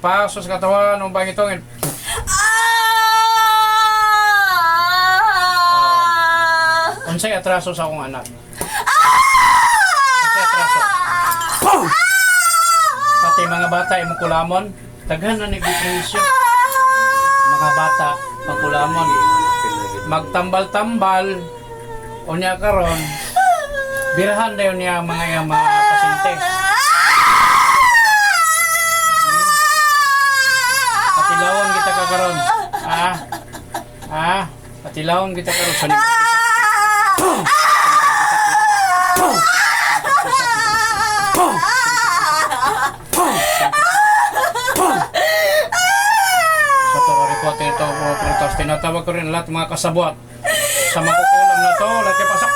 Paso sa katawan ng bangitong. Unsay atraso sa akong anak? Unsay atraso? Pati mga bata imong kulamon, daghan na nagdepresyo. Mga bata pagkulamon, magtambal-tambal unya karon. Birahan dayon niya mga pasyente. Patilawan kita karon. Patilawan kita karon sa reporter ito, prutas. Tinatawag ko rin lahat mga kasabwat sa makukulam na to, lahat yung pasak.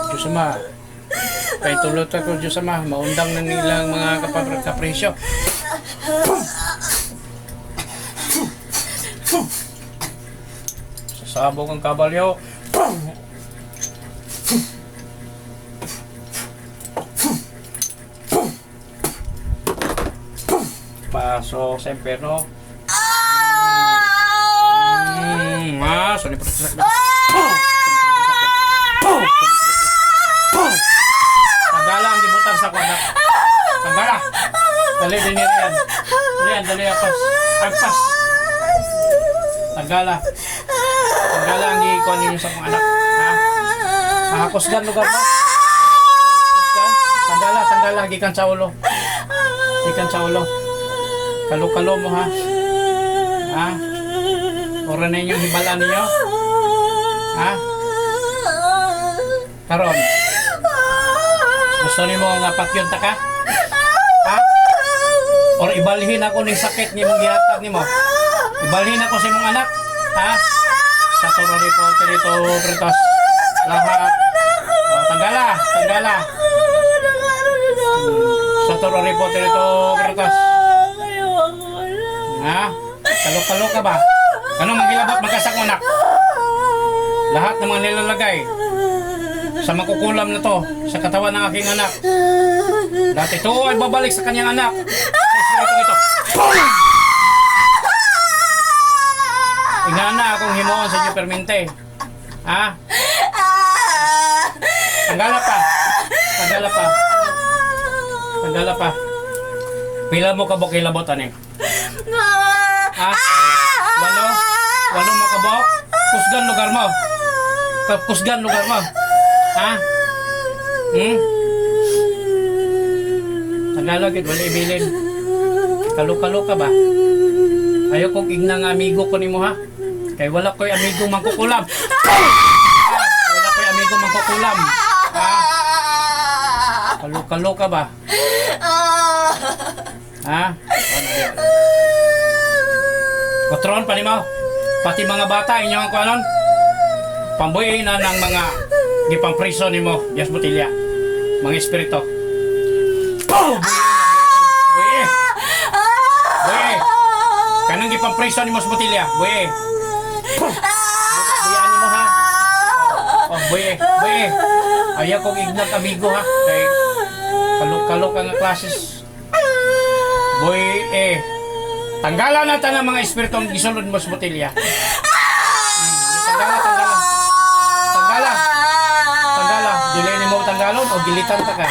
Diyos Ama, kay tulot ako Diyos Ama, maundang ng ilang mga kapresyo. Sasabog ang kabalyo. Pasok sa impyerno. Sorry, Tanggala ang gibutan sa kwadak. Tanggala. Dali din yan. Dali apas. Agpas. Tanggala. Tanggala ang gikuan ninyo sa kong anak. Kusgan lugar mo. Kusgan. Tanggala. Gikan sa ulo. Kalo-kalo mo ha. Ora na inyong hibalan ninyo. Karon. Gusto nimo nga patyon ta ka? Or ibalhin ako ning sakit ni mong gihatag nimo. Ibalhin ako sa imong anak. Sa turo reporter ito, Pritos. Lahat. Tanggala. Sa turo reporter ito, Pritos. Kalo-kalo ka ba? Anong magilabot magkasak mo anak? Lahat ng mga nilalagay sa makukulam na to sa katawan ng aking anak. Lahat ito ay babalik sa kanyang anak. Sa espiritu ito. Ingana akong himuon sa inyo permente. Tanggala pa. Pila mo kabok ilabot ani? Walo mo kabok? Kusgan lugar mo. Tagalog wala ibilin. Kalo-kalo ka ba? Ayaw kong igna nga amigo ko nimo ha. Kay wala ko'y amigo mangkukulam. Kalo-kalo ka ba? Patron pa ni mo. Pati mga bata inyo ang kuanon. Pambuhay na ng mga gipang-priso ni mo, Dios Botilya. Mga espiritu. Buhay. Kanang gipang-priso ni mo sa Botilya. Buhay. Buhay ni mo ha. Buhay. Ayaw kong ignag amigo ha. Kay kalok-kalok ang klases. Buhay. Tanggala na ta ng mga espiritu ang gisulod mo sa Botilya. Tanggala. Dili ni mo tanggalon o gilitan ta ka.